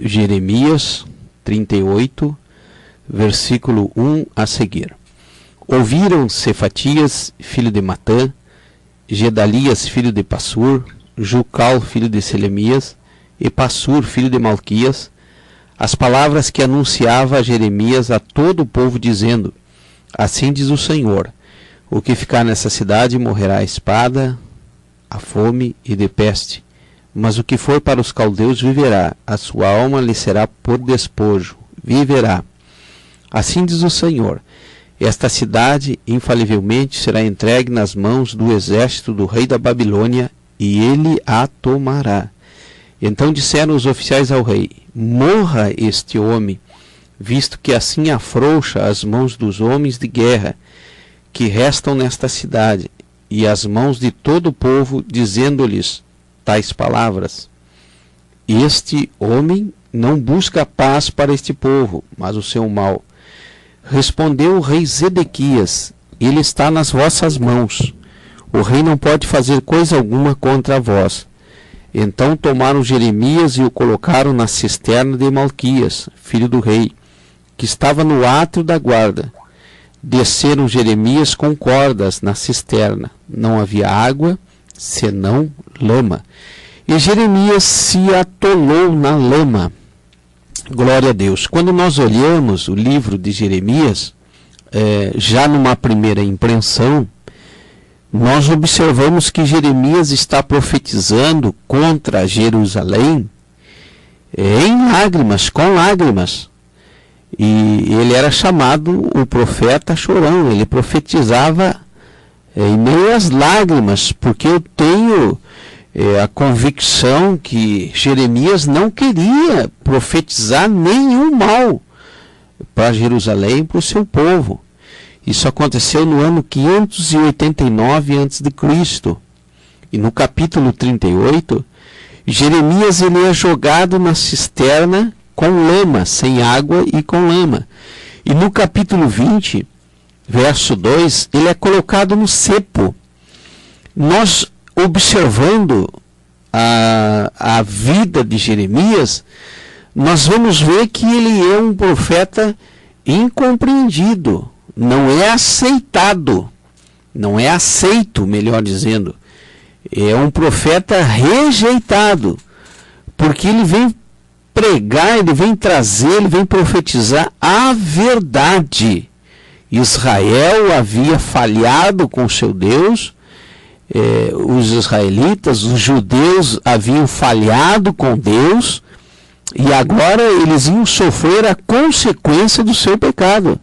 Jeremias 38, versículo 1 a seguir. Ouviram Cefatias, filho de Matã, Gedalias, filho de Passur, Jucal, filho de Selemias, e Passur, filho de Malquias, as palavras que anunciava a Jeremias a todo o povo, dizendo: assim diz o Senhor, o que ficar nessa cidade morrerá a espada, a fome e de peste, mas o que for para os caldeus viverá, a sua alma lhe será por despojo, viverá. Assim diz o Senhor, esta cidade infalivelmente será entregue nas mãos do exército do rei da Babilônia, e ele a tomará. Então disseram os oficiais ao rei: morra este homem, visto que assim afrouxa as mãos dos homens de guerra que restam nesta cidade, e as mãos de todo o povo, dizendo-lhes tais palavras. Este homem não busca paz para este povo, mas o seu mal. Respondeu o rei Zedequias: ele está nas vossas mãos. O rei não pode fazer coisa alguma contra vós. Então tomaram Jeremias e o colocaram na cisterna de Malquias, filho do rei, que estava no átrio da guarda. Desceram Jeremias com cordas na cisterna. Não havia água, senão lama. E Jeremias se atolou na lama. Glória a Deus. Quando nós olhamos o livro de Jeremias, já numa primeira impressão, nós observamos que Jeremias está profetizando contra Jerusalém em lágrimas, com lágrimas. E ele era chamado o profeta chorão, ele profetizava em meio às lágrimas, porque eu tenho a convicção que Jeremias não queria profetizar nenhum mal para Jerusalém e para o seu povo. Isso aconteceu no ano 589 a.C. E no capítulo 38, Jeremias ele é jogado na cisterna com lama, sem água e com lama. E no capítulo 20, verso 2, ele é colocado no cepo. Nós, observando a vida de Jeremias, nós vamos ver que ele é um profeta incompreendido, não é aceitado, não é aceito, melhor dizendo. É um profeta rejeitado, porque ele vem pregar, ele vem trazer, ele vem profetizar a verdade. Israel havia falhado com seu Deus, os israelitas, os judeus haviam falhado com Deus, e agora eles iam sofrer a consequência do seu pecado.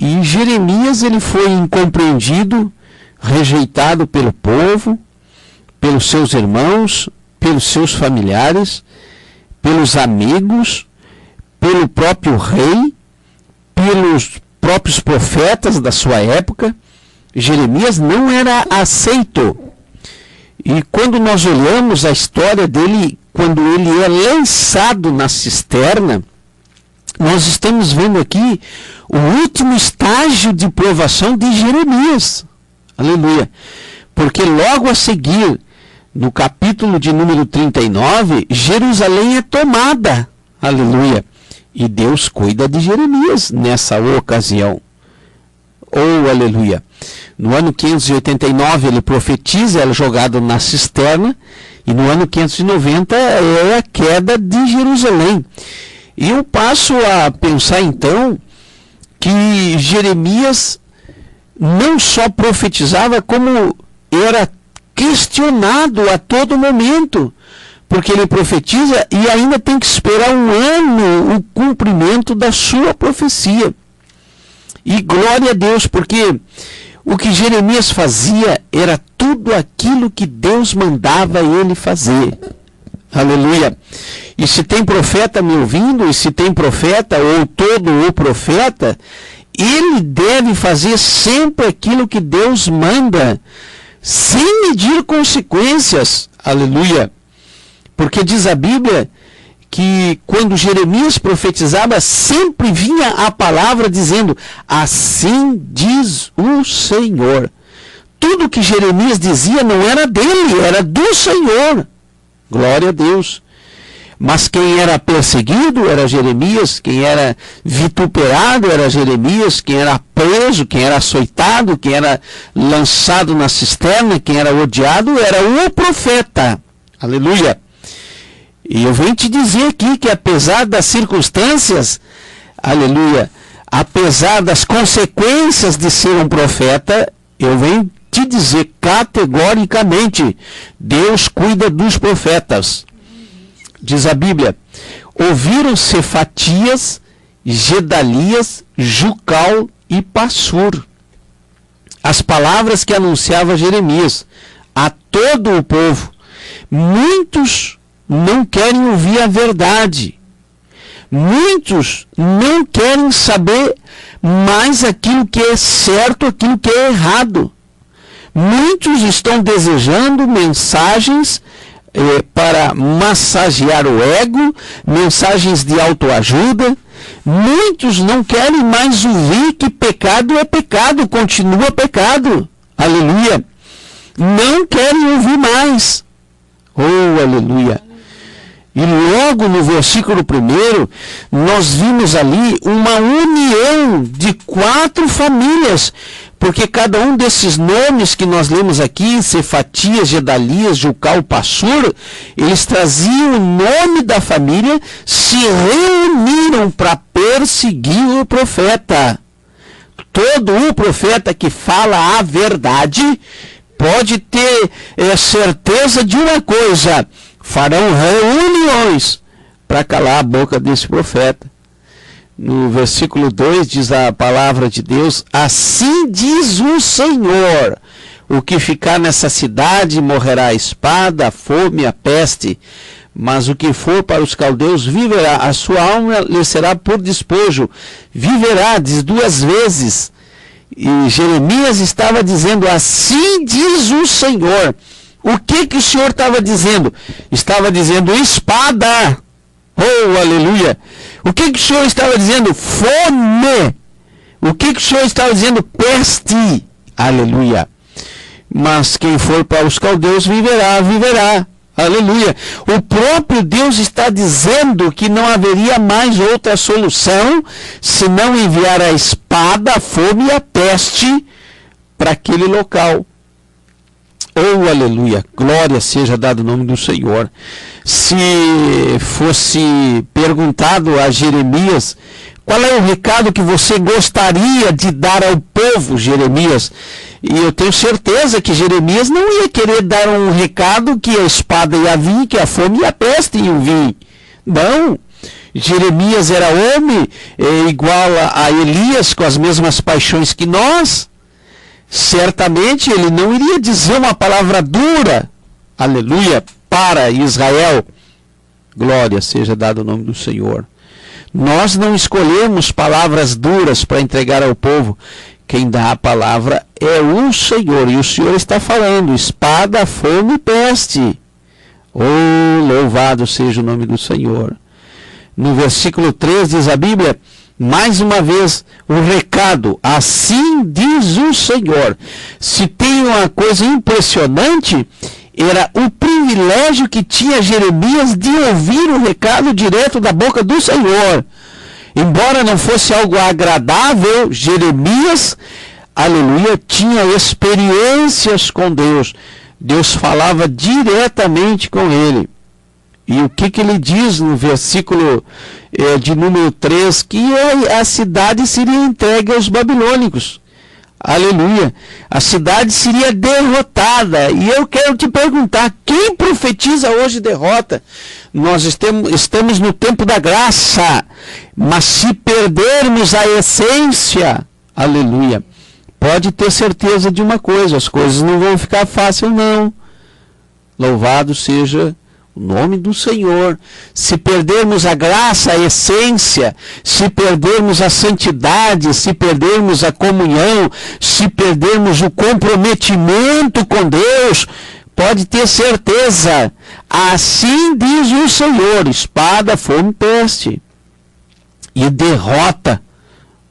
E Jeremias ele foi incompreendido, rejeitado pelo povo, pelos seus irmãos, pelos seus familiares, pelos amigos, pelo próprio rei, pelos próprios profetas da sua época. Jeremias não era aceito. E quando nós olhamos a história dele, quando ele é lançado na cisterna, nós estamos vendo aqui o último estágio de provação de Jeremias. Aleluia. Porque logo a seguir, no capítulo de número 39, Jerusalém é tomada. Aleluia. E Deus cuida de Jeremias nessa ocasião. Oh, aleluia. No ano 589 ele profetiza, é jogado na cisterna, e no ano 590 é a queda de Jerusalém. E eu passo a pensar então que Jeremias não só profetizava, como era questionado a todo momento, porque ele profetiza e ainda tem que esperar um ano o cumprimento da sua profecia. E glória a Deus, porque o que Jeremias fazia era tudo aquilo que Deus mandava ele fazer. Aleluia. E se tem profeta me ouvindo, e se tem profeta ou todo o profeta, ele deve fazer sempre aquilo que Deus manda, sem medir consequências. Aleluia. Porque diz a Bíblia que quando Jeremias profetizava, sempre vinha a palavra dizendo: assim diz o Senhor. Tudo que Jeremias dizia não era dele, era do Senhor. Glória a Deus. Mas quem era perseguido era Jeremias, quem era vituperado era Jeremias, quem era preso, quem era açoitado, quem era lançado na cisterna, quem era odiado era o profeta. Aleluia! E eu venho te dizer aqui que apesar das circunstâncias, aleluia, apesar das consequências de ser um profeta, eu venho te dizer categoricamente, Deus cuida dos profetas. Diz a Bíblia, ouviram Cefatias, Gedalias, Jucal e Passur as palavras que anunciava Jeremias a todo o povo. Muitos não querem ouvir a verdade. Muitos não querem saber mais aquilo que é certo, aquilo que é errado. Muitos estão desejando mensagens para massagear o ego, mensagens de autoajuda. Muitos não querem mais ouvir que pecado é pecado, continua pecado. Aleluia. Não querem ouvir mais. Oh, aleluia. E logo no versículo 1, nós vimos ali uma união de 4 famílias, porque cada um desses nomes que nós lemos aqui, Cefatias, Gedalias, Jucal, Passur, eles traziam o nome da família, se reuniram para perseguir o profeta. Todo o profeta que fala a verdade pode ter certeza de uma coisa: farão reuniões para calar a boca desse profeta. No versículo 2 diz a palavra de Deus: assim diz o Senhor, o que ficar nessa cidade morrerá a espada, a fome, a peste, mas o que for para os caldeus viverá, a sua alma lhe será por despojo, viverá, diz 2 vezes. E Jeremias estava dizendo: assim diz o Senhor. O que o Senhor estava dizendo? Estava dizendo espada. Oh, aleluia. O que o Senhor estava dizendo? Fome. O que o Senhor estava dizendo? Peste. Aleluia. Mas quem for para os caldeus viverá, viverá. Aleluia. O próprio Deus está dizendo que não haveria mais outra solução senão enviar a espada, a fome e a peste para aquele local. Oh, aleluia, glória seja dado o nome do Senhor. Se fosse perguntado a Jeremias, qual é o recado que você gostaria de dar ao povo, Jeremias? E eu tenho certeza que Jeremias não ia querer dar um recado que a espada ia vir, que a fome e a peste iam vir. Não. Jeremias era homem, igual a Elias, com as mesmas paixões que nós. Certamente ele não iria dizer uma palavra dura, aleluia, para Israel. Glória seja dado o nome do Senhor. Nós não escolhemos palavras duras para entregar ao povo. Quem dá a palavra é o Senhor. E o Senhor está falando: espada, fome e peste. Oh, louvado seja o nome do Senhor. No versículo 3 diz a Bíblia, mais uma vez, o recado: assim diz o Senhor. Se tem uma coisa impressionante, era o privilégio que tinha Jeremias de ouvir o recado direto da boca do Senhor. Embora não fosse algo agradável, Jeremias, aleluia, tinha experiências com Deus. Deus falava diretamente com ele. E o que ele diz no versículo de número 3? Que a cidade seria entregue aos babilônicos. Aleluia. A cidade seria derrotada. E eu quero te perguntar: quem profetiza hoje derrota? Nós estamos no tempo da graça. Mas se perdermos a essência, aleluia, pode ter certeza de uma coisa: as coisas não vão ficar fáceis, não. Louvado seja o nome do Senhor. Se perdermos a graça, a essência, se perdermos a santidade, se perdermos a comunhão, se perdermos o comprometimento com Deus, pode ter certeza: assim diz o Senhor, espada, fome e peste. E derrota.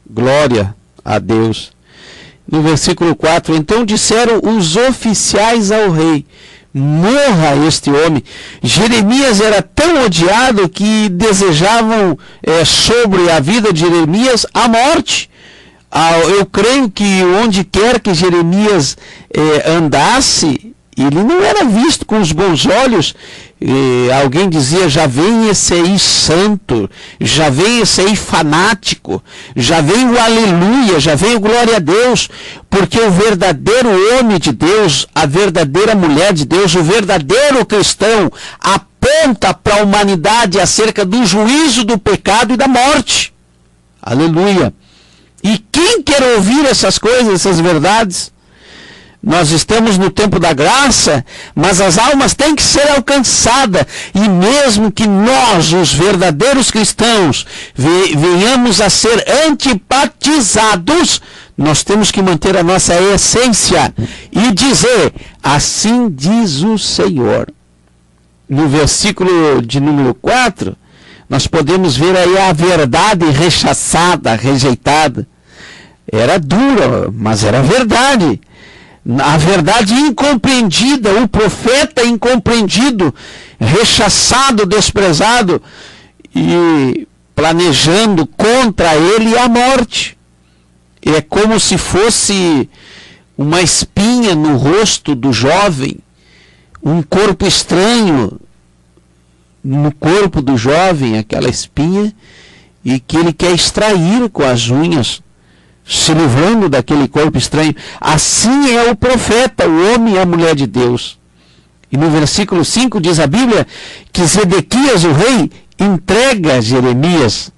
Glória a Deus. No versículo 4, então disseram os oficiais ao rei: morra este homem. Jeremias era tão odiado que desejavam sobre a vida de Jeremias a morte. Eu creio que onde quer que Jeremias andasse, ele não era visto com os bons olhos. Alguém dizia: já vem esse aí santo, já vem esse aí fanático, já vem o aleluia, já vem o glória a Deus, porque o verdadeiro homem de Deus, a verdadeira mulher de Deus, o verdadeiro cristão aponta para a humanidade acerca do juízo do pecado e da morte. Aleluia! E quem quer ouvir essas coisas, essas verdades? Nós estamos no tempo da graça, mas as almas têm que ser alcançadas. E mesmo que nós, os verdadeiros cristãos, venhamos a ser antipatizados, nós temos que manter a nossa essência e dizer: assim diz o Senhor. No versículo de número 4, nós podemos ver aí a verdade rechaçada, rejeitada. Era dura, mas era verdade. A verdade incompreendida, o profeta incompreendido, rechaçado, desprezado e planejando contra ele a morte. É como se fosse uma espinha no rosto do jovem, um corpo estranho no corpo do jovem, aquela espinha, e que ele quer extrair com as unhas, se livrando daquele corpo estranho. Assim é o profeta, o homem e a mulher de Deus. E no versículo 5 diz a Bíblia que Zedequias, o rei, entrega Jeremias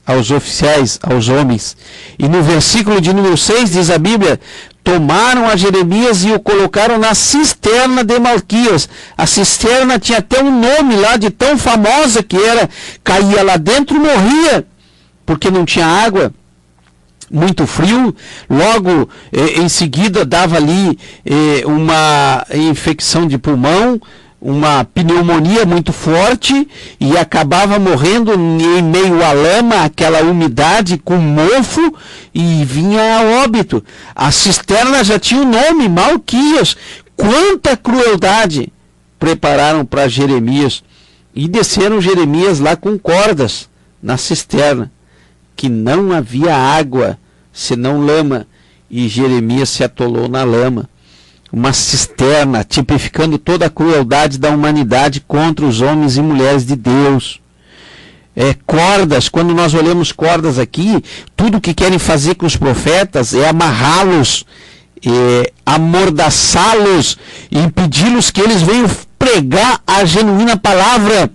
aos oficiais, aos homens. E no versículo de número 6 diz a Bíblia: tomaram a Jeremias e o colocaram na cisterna de Malquias. A cisterna tinha até um nome lá, de tão famosa que era. Caía lá dentro e morria, porque não tinha água. Muito frio, logo em seguida dava ali uma infecção de pulmão, uma pneumonia muito forte, e acabava morrendo em meio à lama, aquela umidade com mofo, e vinha a óbito. A cisterna já tinha o nome, Malquias. Quanta crueldade prepararam para Jeremias, e desceram Jeremias lá com cordas na cisterna, que não havia água senão lama, e Jeremias se atolou na lama. Uma cisterna tipificando toda a crueldade da humanidade contra os homens e mulheres de Deus. Cordas, quando nós olhamos cordas aqui, tudo que querem fazer com os profetas é amarrá-los, amordaçá-los, impedi-los que eles venham pregar a genuína palavra.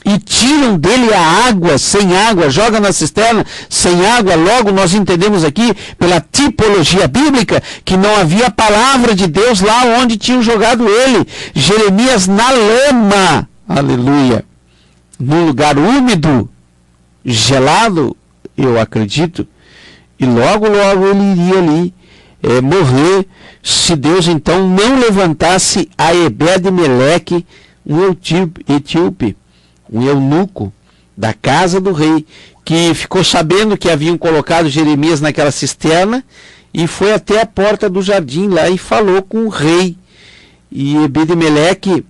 E tiram dele a água, sem água, joga na cisterna, sem água. Logo nós entendemos aqui, pela tipologia bíblica, que não havia a palavra de Deus lá onde tinham jogado ele. Jeremias na lama, aleluia, num lugar úmido, gelado, eu acredito, e logo ele iria ali morrer, se Deus então não levantasse a Ebed-Meleque, um etíope, um eunuco da casa do rei, que ficou sabendo que haviam colocado Jeremias naquela cisterna, e foi até a porta do jardim lá e falou com o rei. E Ebed-Meleque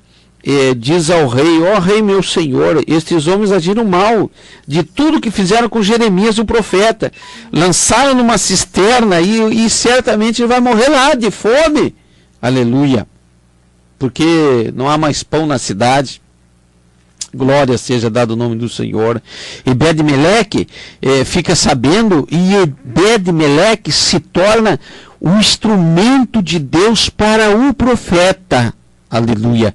diz ao rei: ó rei meu senhor, estes homens agiram mal de tudo que fizeram com Jeremias o profeta, lançaram numa cisterna e certamente ele vai morrer lá de fome. Aleluia, porque não há mais pão na cidade. Glória seja dado o nome do Senhor. Ebed-Meleque fica sabendo, e Ebed-Meleque se torna o instrumento de Deus para o profeta. Aleluia.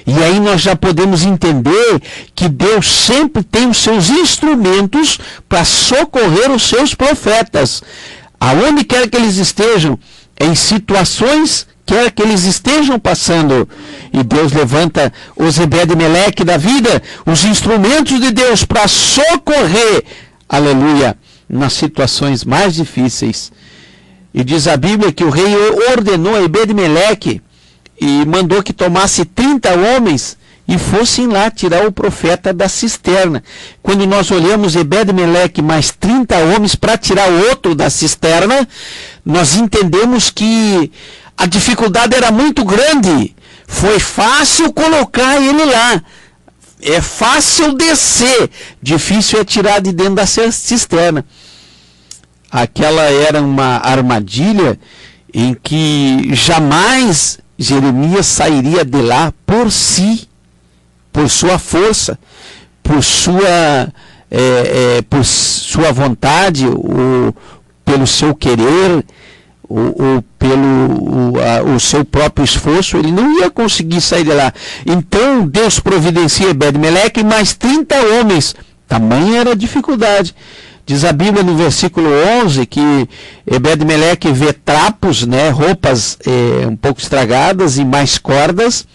E aí nós já podemos entender que Deus sempre tem os seus instrumentos para socorrer os seus profetas. Aonde quer que eles estejam, em situações quer que eles estejam passando, e Deus levanta os Ebed-Meleque da vida, os instrumentos de Deus para socorrer, aleluia, nas situações mais difíceis. E diz a Bíblia que o rei ordenou a Ebed-Meleque e mandou que tomasse 30 homens e fossem lá tirar o profeta da cisterna. Quando nós olhamos Ebed-Meleque mais 30 homens para tirar o outro da cisterna, nós entendemos que a dificuldade era muito grande. Foi fácil colocar ele lá. É fácil descer, difícil é tirar de dentro da cisterna. Aquela era uma armadilha em que jamais Jeremias sairia de lá por si, por sua força, por sua vontade, ou pelo seu querer, ou pelo o seu próprio esforço. Ele não ia conseguir sair de lá. Então Deus providencia Ebed-Meleque e mais 30 homens. Tamanha era a dificuldade. Diz a Bíblia no versículo 11 que Ebed-Meleque vê trapos, roupas um pouco estragadas e mais cordas.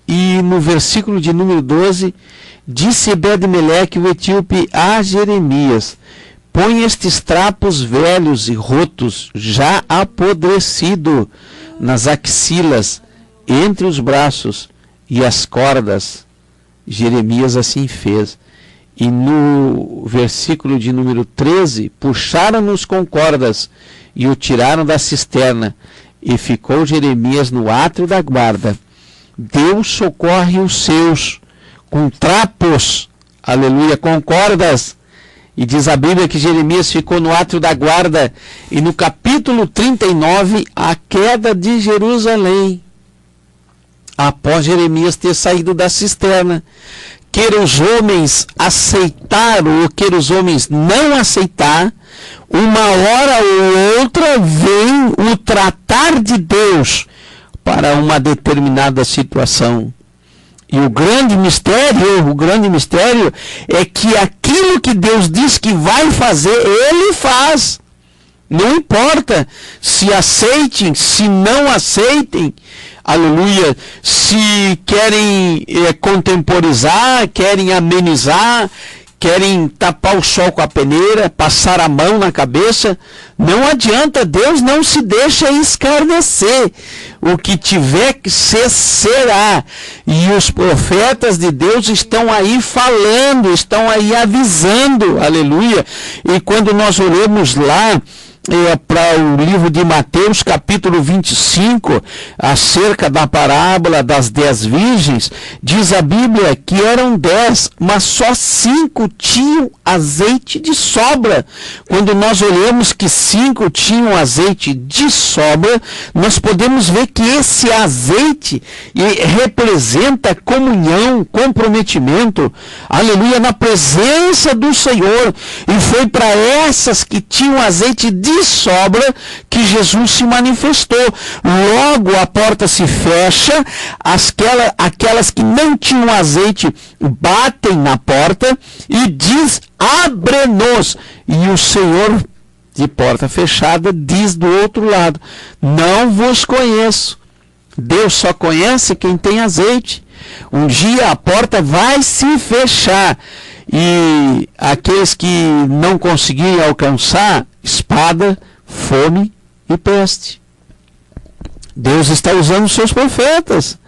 E no versículo de número 12, disse Ebed-Meleque, o etíope, a Jeremias: põe estes trapos velhos e rotos, já apodrecido, nas axilas, entre os braços e as cordas. Jeremias assim fez. E no versículo de número 13, puxaram-nos com cordas e o tiraram da cisterna, e ficou Jeremias no átrio da guarda. Deus socorre os seus com trapos, aleluia, com cordas. E diz a Bíblia que Jeremias ficou no átrio da guarda. E no capítulo 39, a queda de Jerusalém, após Jeremias ter saído da cisterna. Quer os homens aceitar ou quer os homens não aceitar, uma hora ou outra vem o tratar de Deus para uma determinada situação. E o grande mistério é que aquilo que Deus diz que vai fazer, Ele faz. Não importa se aceitem, se não aceitem, aleluia, se querem contemporizar, querem amenizar, querem tapar o sol com a peneira, passar a mão na cabeça. Não adianta, Deus não se deixa escarnecer. O que tiver que ser, será. E os profetas de Deus estão aí falando, estão aí avisando, aleluia. E quando nós olhamos lá para o livro de Mateus, capítulo 25, acerca da parábola das 10 virgens, diz a Bíblia que eram 10, mas só 5 tinham azeite de sobra. Quando nós olhamos que 5 tinham azeite de sobra, nós podemos ver que esse azeite representa comunhão, comprometimento, aleluia, na presença do Senhor. E foi para essas que tinham azeite de sobra que Jesus se manifestou. Logo a porta se fecha, aquelas que não tinham azeite batem na porta e diz: abre-nos. E o Senhor, de porta fechada, diz do outro lado: não vos conheço. Deus só conhece quem tem azeite. Um dia a porta vai se fechar e aqueles que não conseguirem alcançar, espada, fome e peste. Deus está usando os seus profetas.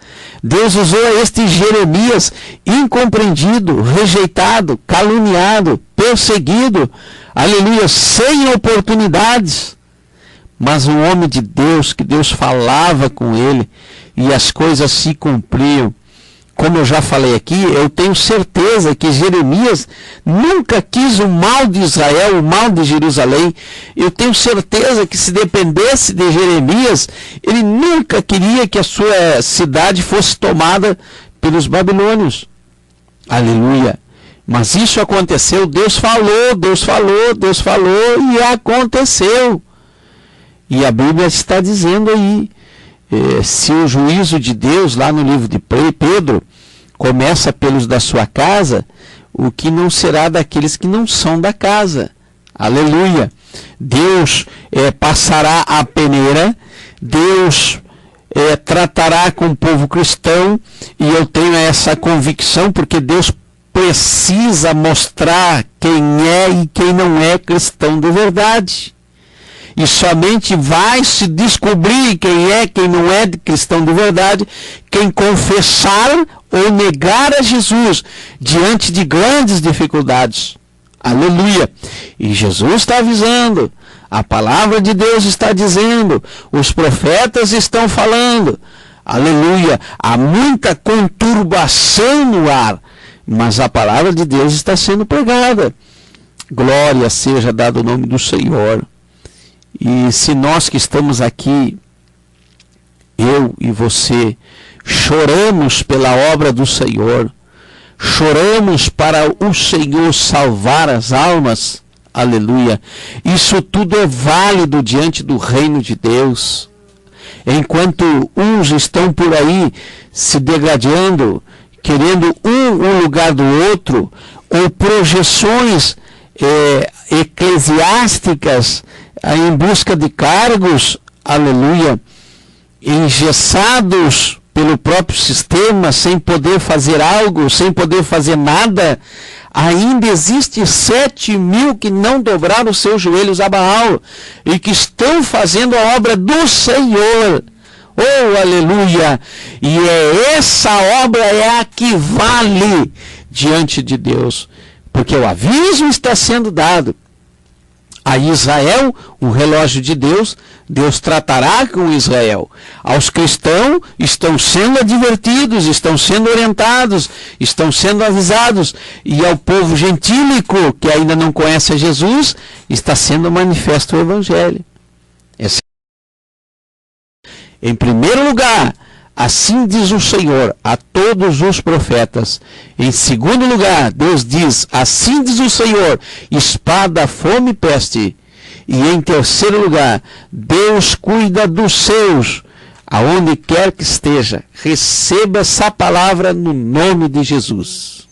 Deus usou este Jeremias incompreendido, rejeitado, caluniado, perseguido, aleluia, sem oportunidades. Mas um homem de Deus, que Deus falava com ele e as coisas se cumpriam. Como eu já falei aqui, eu tenho certeza que Jeremias nunca quis o mal de Israel, o mal de Jerusalém. Eu tenho certeza que se dependesse de Jeremias, ele nunca queria que a sua cidade fosse tomada pelos babilônios. Aleluia. Mas isso aconteceu, Deus falou e aconteceu. E a Bíblia está dizendo aí, se o juízo de Deus, lá no livro de Pedro, começa pelos da sua casa, o que não será daqueles que não são da casa. Aleluia. Deus passará a peneira, Deus tratará com o povo cristão, e eu tenho essa convicção, porque Deus precisa mostrar quem é e quem não é cristão de verdade. E somente vai se descobrir quem é, quem não é cristão de verdade, quem confessar ou negar a Jesus diante de grandes dificuldades. Aleluia! E Jesus está avisando, a palavra de Deus está dizendo, os profetas estão falando, aleluia, há muita conturbação no ar, mas a palavra de Deus está sendo pregada. Glória seja dado o nome do Senhor. E se nós que estamos aqui, eu e você, choramos pela obra do Senhor, choramos para o Senhor salvar as almas, aleluia, isso tudo é válido diante do reino de Deus. Enquanto uns estão por aí se degradando, querendo um lugar do outro, ou projeções eclesiásticas em busca de cargos, aleluia, engessados pelo próprio sistema, sem poder fazer algo, sem poder fazer nada, ainda existe 7.000 que não dobraram os seus joelhos a Baal e que estão fazendo a obra do Senhor. Oh, aleluia! E essa obra é a que vale diante de Deus, porque o aviso está sendo dado a Israel, o relógio de Deus, Deus tratará com Israel. Aos cristãos estão sendo advertidos, estão sendo orientados, estão sendo avisados. E ao povo gentílico, que ainda não conhece a Jesus, está sendo manifesto o Evangelho. Em primeiro lugar, assim diz o Senhor a todos os profetas. Em segundo lugar, Deus diz, assim diz o Senhor, espada, fome e peste. E em terceiro lugar, Deus cuida dos seus, aonde quer que esteja. Receba essa palavra no nome de Jesus.